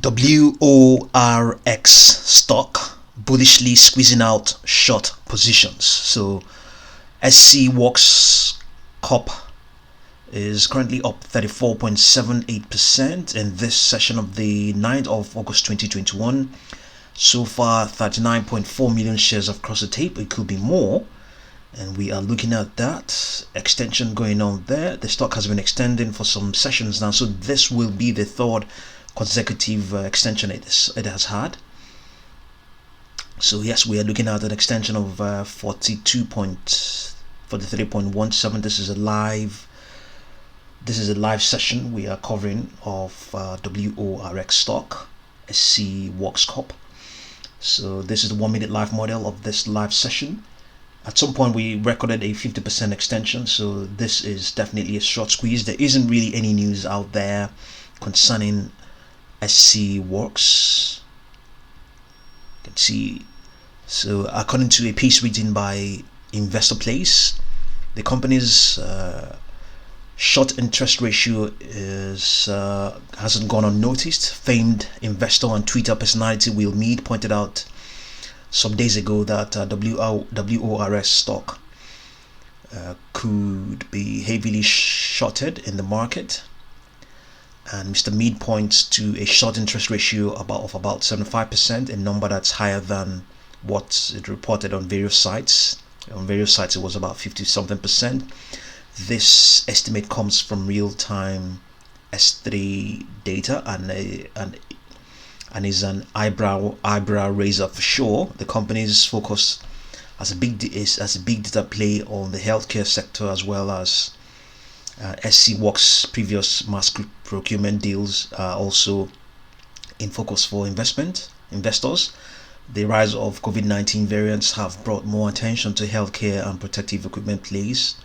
WORX stock bullishly squeezing out short positions. So scworx Corp is currently up 34.78% in this session of the 9th of August 2021. So far 39.4 million shares have crossed the tape. It could be more, and we are looking at that extension going on there. The stock has been extending for some sessions now, so this will be the third consecutive extension it has had. So yes, we are looking at an extension of 43.17. This is a live session we are covering of WORX stock scworx Corp. So this is the 1 minute live model of this live session. At some point we recorded a 50% extension, so this is definitely a short squeeze. There isn't really any news out there concerning scworx. You can see, so according to a piece written by Investor Place, the company's short interest ratio hasn't gone unnoticed. Famed investor and Twitter personality Will Mead pointed out some days ago that WORX stock could be heavily shorted in the market, and Mr. Mead points to a short interest ratio of about 75%, a number that's higher than what it reported on various sites. On various sites it was about 50 something percent. This estimate comes from real-time S3 data and is an eyebrow raiser for sure. The company's focus as a big data play on the healthcare sector, as well as scworx previous mass procurement deals are also in focus for investors. The rise of COVID-19 variants have brought more attention to healthcare and protective equipment plays.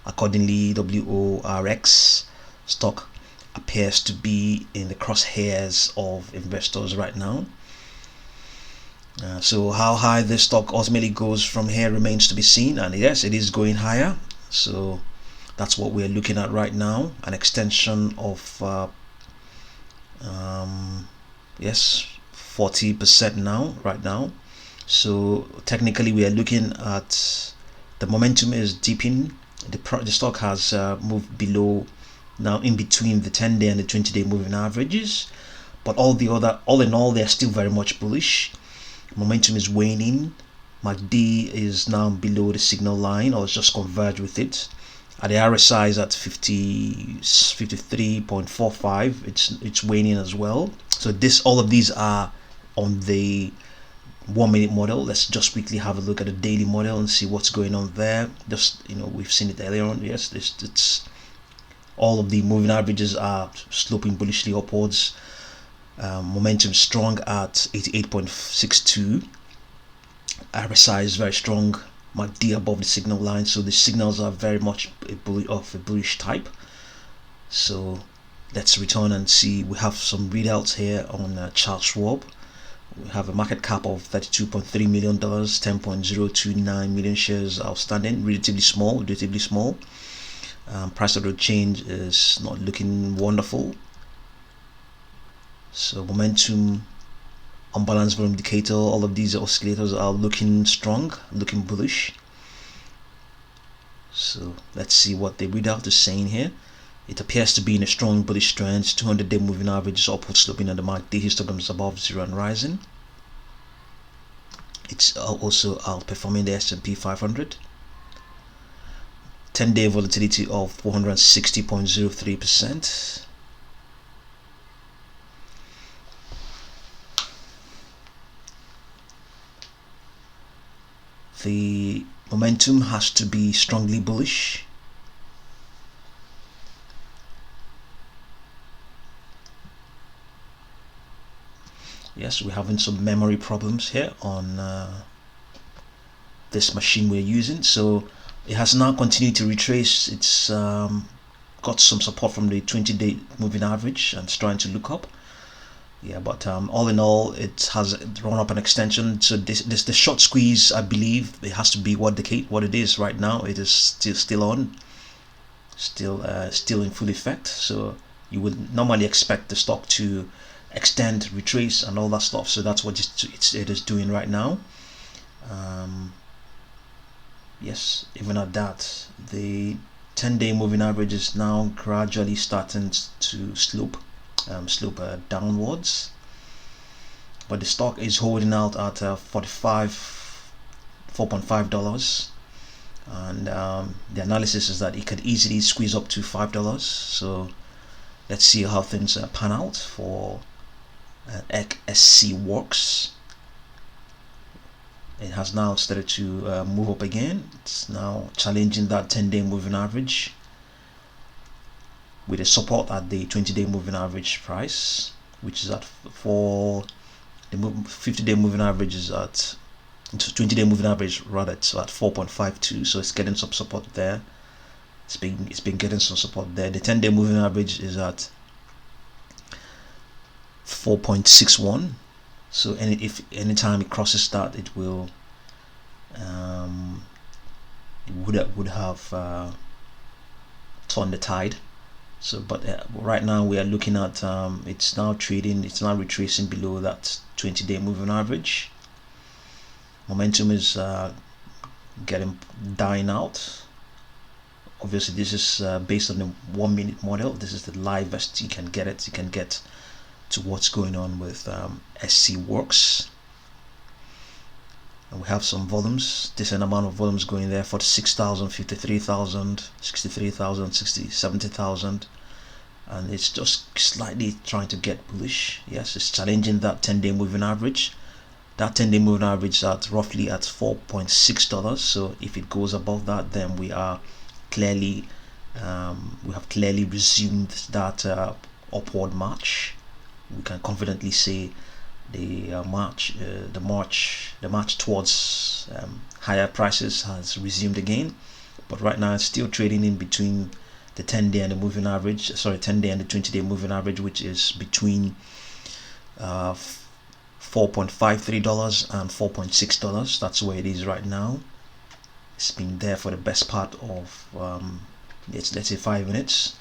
Accordingly, WORX stock appears to be in the crosshairs of investors right now. So how high this stock ultimately goes from here remains to be seen, and yes, it is going higher. So that's what we're looking at right now, an extension of 40% now right now. So technically we are looking at the momentum is dipping. The stock has moved below, now in between the 10-day and the 20-day moving averages, but all in all they're still very much bullish. Momentum is waning. MACD is now below the signal line, or it's just converged with it. At the RSI is at 53.45. It's waning as well. So all of these are on the 1 minute model. Let's just quickly have a look at the daily model and see what's going on there. Just, we've seen it earlier on. Yes, it's all of the moving averages are sloping bullishly upwards. Momentum strong at 88.62. RSI is very strong. MACD above the signal line, so the signals are very much a bullish type. So let's return and see. We have some readouts here on Charles Schwab. We have a market cap of $32.3 million, 10.029 million shares outstanding, relatively small. Price of the change is not looking wonderful. So momentum, unbalanced volume indicator, all of these oscillators are looking strong, looking bullish. So let's see what the readout is saying here. It appears to be in a strong bullish trend. 200-day moving average is upward sloping, and the MACD histogram is above zero and rising. It's also outperforming the S&P 500. 10-day volatility of 460.03%. The momentum has to be strongly bullish. Yes, we're having some memory problems here on this machine we're using, so it has now continued to retrace. It's got some support from the 20-day moving average and it's trying to look up. Yeah, but all in all, it has run up an extension. So this the short squeeze, I believe it has to be what it is right now. It is still on, still in full effect. So you would normally expect the stock to extend, retrace, and all that stuff. So that's what it is doing right now. Yes, even at that, the 10-day moving average is now gradually starting to slope downwards, but the stock is holding out at $4.5, and the analysis is that it could easily squeeze up to $5. So let's see how things pan out for scworx. It has now started to move up again. It's now challenging that 10-day moving average with a support at the 20-day moving average price, which is at 4. The 50-day moving average is at 20-day moving average rather, it's at 4.52. So it's getting some support there. It's been getting some support there. The 10-day moving average is at 4.61. So if anytime it crosses that, it will would have turned the tide. So but right now we are looking at it's now retracing below that 20-day moving average. Momentum is dying out. Obviously this is based on the 1-minute model. This is the livest you can get to what's going on with scworx. And we have some volumes, decent amount of volumes going there: 46,000, 53,000, 63,000, 70,000, and it's just slightly trying to get bullish. Yes, it's challenging that 10-day moving average. That 10-day moving average is at roughly at $4.6. So if it goes above that, then we have clearly resumed that upward march. We can confidently say the march towards higher prices has resumed again. But right now it's still trading in between the 10-day and the moving average. 10-day and the 20-day moving average, which is between $4.53 and $4.6. That's where it is right now. It's been there for the best part of let's say 5 minutes,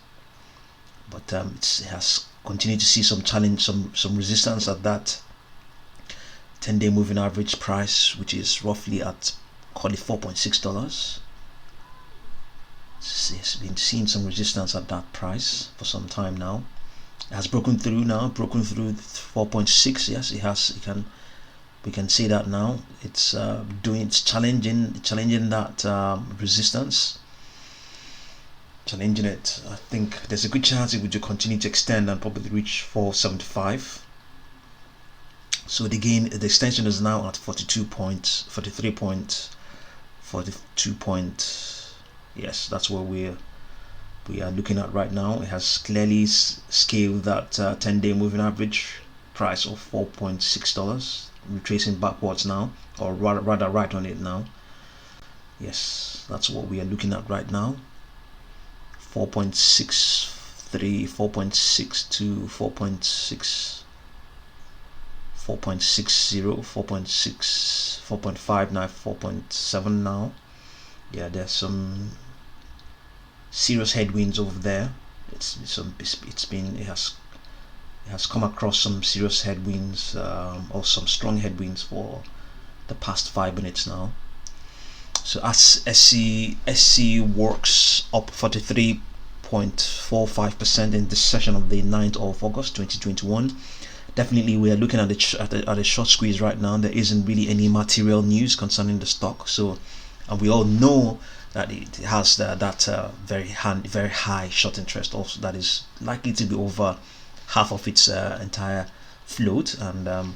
but it has continued to see some challenge, some resistance at that 10-day moving average price, which is roughly at, call it, $4.6. It's been seeing some resistance at that price for some time now. It has broken through 4.6. Yes, it has. We can see that now. It's challenging that resistance, challenging it. I think there's a good chance it would continue to extend and probably reach 475. So the extension is now at 43 points. Yes, that's where we are looking at right now. It has clearly scaled that 10-day moving average price of $4.6, retracing backwards now, or rather right on it now. Yes, that's what we are looking at right now. 4.63, 4.62, 4.60, 4.6, 4.5 now, 4.7 now. Yeah, there's some serious headwinds over there. It has come across some serious headwinds, or some strong headwinds for the past 5 minutes now. So as scworx up 43.45% in this session of the 9th of August 2021. Definitely we are looking at a short squeeze right now. There isn't really any material news concerning the stock, so and we all know that it has that very high short interest also, that is likely to be over half of its entire float. And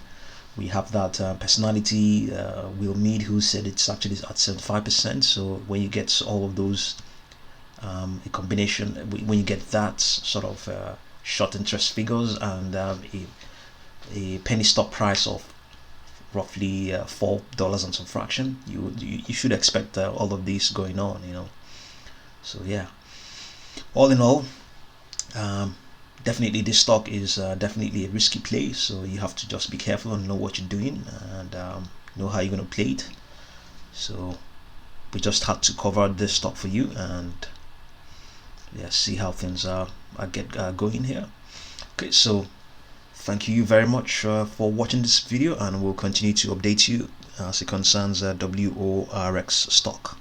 we have that personality, Will Mead, who said it's actually at 75%. So when you get all of those, a combination, when you get that sort of short interest figures and a penny stock price of roughly $4 and some fraction, you should expect all of these going on, So yeah, all in all, definitely this stock is definitely a risky play, so you have to just be careful and know what you're doing, and know how you're going to play it. So we just had to cover this stock for you, and yeah, see how things are going here. Okay, so thank you very much for watching this video, and we'll continue to update you as it concerns WORX stock.